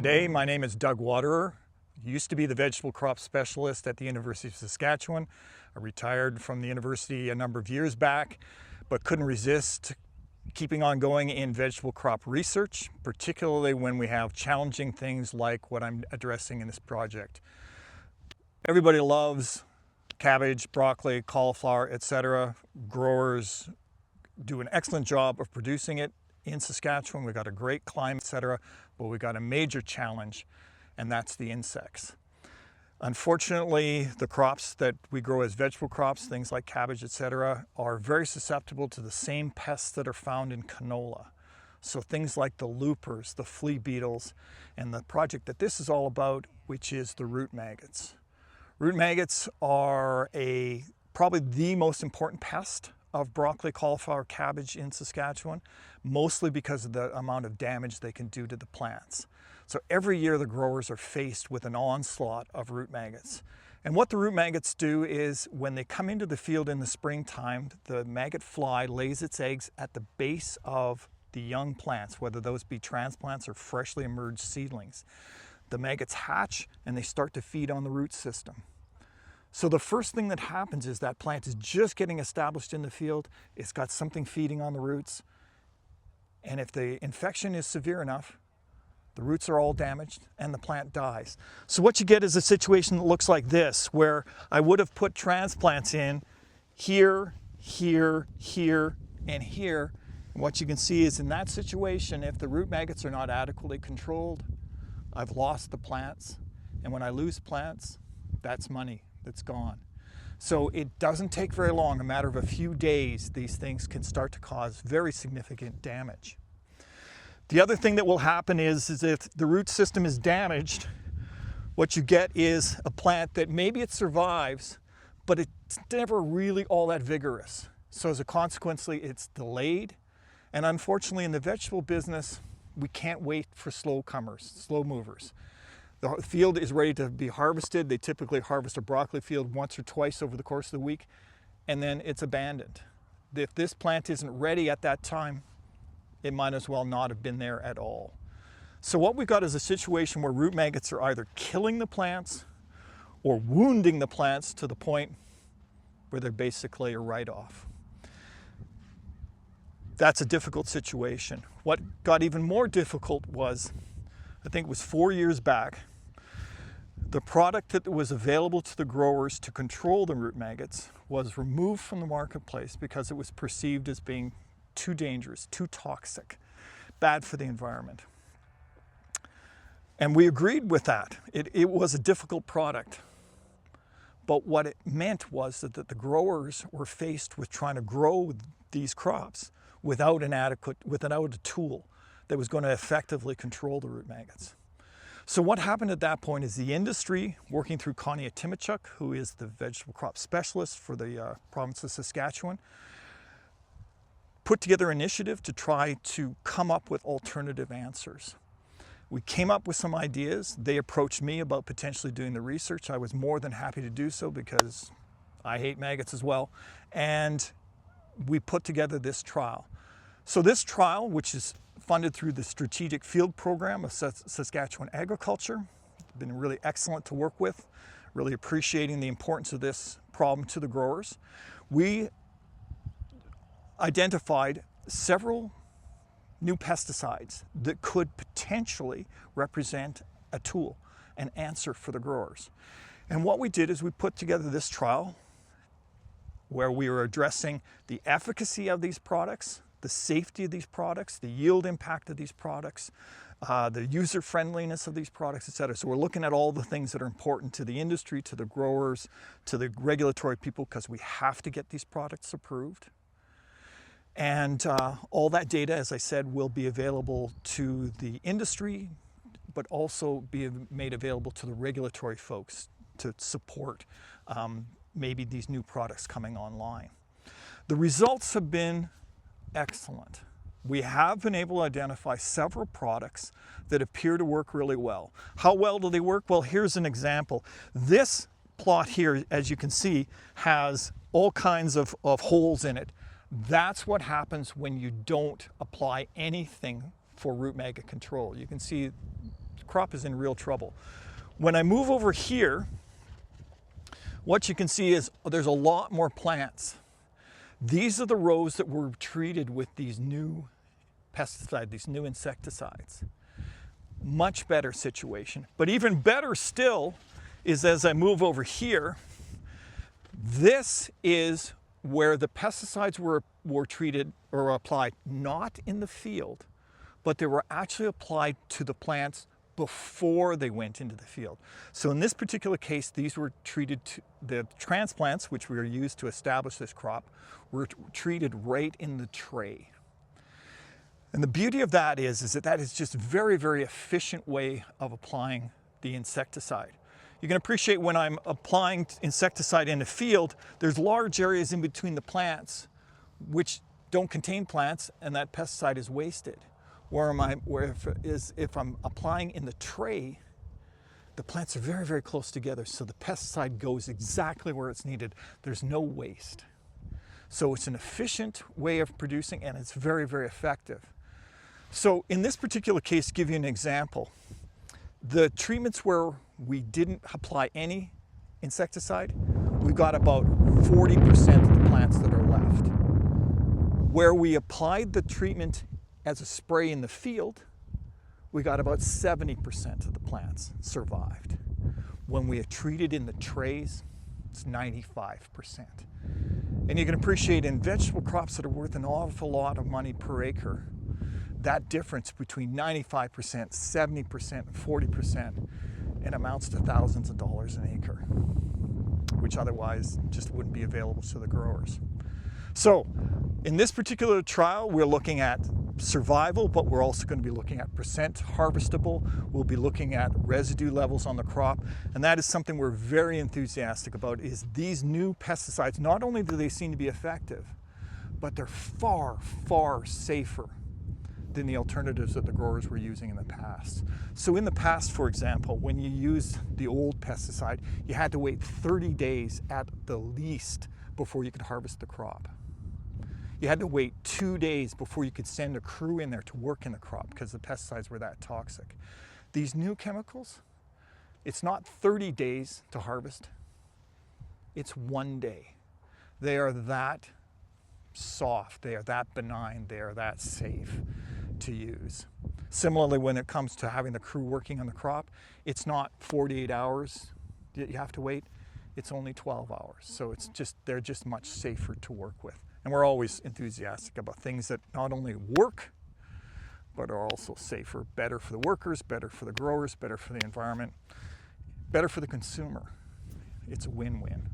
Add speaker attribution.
Speaker 1: G'day, my name is Doug Waterer. Used to be the vegetable crop specialist at the University of Saskatchewan. I retired from the university a number of years back, but couldn't resist keeping on going in vegetable crop research, particularly when we have challenging things like what I'm addressing in this project. Everybody loves cabbage, broccoli, cauliflower, etc. Growers do an excellent job of producing it in Saskatchewan. We've got a great climate, etc., but we've got a major challenge, and that's the insects. Unfortunately, the crops that we grow as vegetable crops, things like cabbage, etc., are very susceptible to the same pests that are found in canola. So things like the loopers, the flea beetles, and the project that this is all about, which is the root maggots. Root maggots are probably the most important pest of broccoli, cauliflower, cabbage in Saskatchewan, mostly because of the amount of damage they can do to the plants. So every year the growers are faced with an onslaught of root maggots. And what the root maggots do is when they come into the field in the springtime, the maggot fly lays its eggs at the base of the young plants, whether those be transplants or freshly emerged seedlings. The maggots hatch and they start to feed on the root system. So the first thing that happens is that plant is just getting established in the field. It's got something feeding on the roots. And if the infection is severe enough, the roots are all damaged and the plant dies. So what you get is a situation that looks like this, where I would have put transplants in here, here, here, and here. And what you can see is in that situation, if the root maggots are not adequately controlled, I've lost the plants. And when I lose plants, that's money that's gone. So it doesn't take very long, a matter of a few days, these things can start to cause very significant damage. The other thing that will happen is if the root system is damaged, what you get is a plant that maybe it survives, but it's never really all that vigorous. So as a consequence, it's delayed. And unfortunately in the vegetable business, we can't wait for slow comers, slow movers. The field is ready to be harvested. They typically harvest a broccoli field once or twice over the course of the week, and then it's abandoned. If this plant isn't ready at that time, it might as well not have been there at all. So what we've got is a situation where root maggots are either killing the plants or wounding the plants to the point where they're basically a write-off. That's a difficult situation. What got even more difficult was, I think it was 4 years back, the product that was available to the growers to control the root maggots was removed from the marketplace because it was perceived as being too dangerous, too toxic, bad for the environment. And we agreed with that. It was a difficult product. But what it meant was that the growers were faced with trying to grow these crops without a tool that was going to effectively control the root maggots. So what happened at that point is the industry, working through Connie Timachuk, who is the vegetable crop specialist for the province of Saskatchewan, put together an initiative to try to come up with alternative answers. We came up with some ideas. They approached me about potentially doing the research. I was more than happy to do so because I hate maggots as well. And we put together this trial. So this trial, which is funded through the Strategic Field Program of Saskatchewan Agriculture, been really excellent to work with, really appreciating the importance of this problem to the growers. We identified several new pesticides that could potentially represent a tool, an answer for the growers. And what we did is we put together this trial where we were addressing the efficacy of these products, the safety of these products, the yield impact of these products, the user friendliness of these products, etc. So we're looking at all the things that are important to the industry, to the growers, to the regulatory people, because we have to get these products approved. And all that data, as I said, will be available to the industry, but also be made available to the regulatory folks to support maybe these new products coming online. The results have been excellent. We have been able to identify several products that appear to work really well. How well do they work? Well, here's an example. This plot here, as you can see, has all kinds of holes in it. That's what happens when you don't apply anything for root maggot control. You can see crop is in real trouble. When I move over here, what you can see is there's a lot more plants. These are the rows that were treated with these new pesticides, these new insecticides. Much better situation. But even better still is as I move over here, this is where the pesticides were treated or applied not in the field, but they were actually applied to the plants before they went into the field. So in this particular case, these were treated to the transplants, which were used to establish this crop, were treated right in the tray. And the beauty of that is that is just a very, very efficient way of applying the insecticide. You can appreciate when I'm applying insecticide in the field, there's large areas in between the plants which don't contain plants, and that pesticide is wasted. If I'm applying in the tray, the plants are very, very close together, so the pesticide goes exactly where it's needed. There's no waste. So it's an efficient way of producing, and it's very, very effective. So in this particular case, give you an example. The treatments where we didn't apply any insecticide, we got about 40% of the plants that are left. Where we applied the treatment as a spray in the field, we got about 70% of the plants survived. When we treated in the trays, it's 95%. And you can appreciate in vegetable crops that are worth an awful lot of money per acre, that difference between 95%, 70%, and 40%, it amounts to thousands of dollars an acre, which otherwise just wouldn't be available to the growers. So in this particular trial, we're looking at survival, but we're also going to be looking at percent harvestable. We'll be looking at residue levels on the crop, and that is something we're very enthusiastic about, is these new pesticides, not only do they seem to be effective, but they're far, far safer than the alternatives that the growers were using in the past. So in the past, for example, when you used the old pesticide, you had to wait 30 days at the least before you could harvest the crop. You had to wait 2 days before you could send a crew in there to work in the crop because the pesticides were that toxic. These new chemicals, it's not 30 days to harvest, it's 1 day. They are that soft, they are that benign, they are that safe to use. Similarly, when it comes to having the crew working on the crop, it's not 48 hours that you have to wait, it's only 12 hours. So they're just much safer to work with. And we're always enthusiastic about things that not only work, but are also safer, better for the workers, better for the growers, better for the environment, better for the consumer. It's a win-win.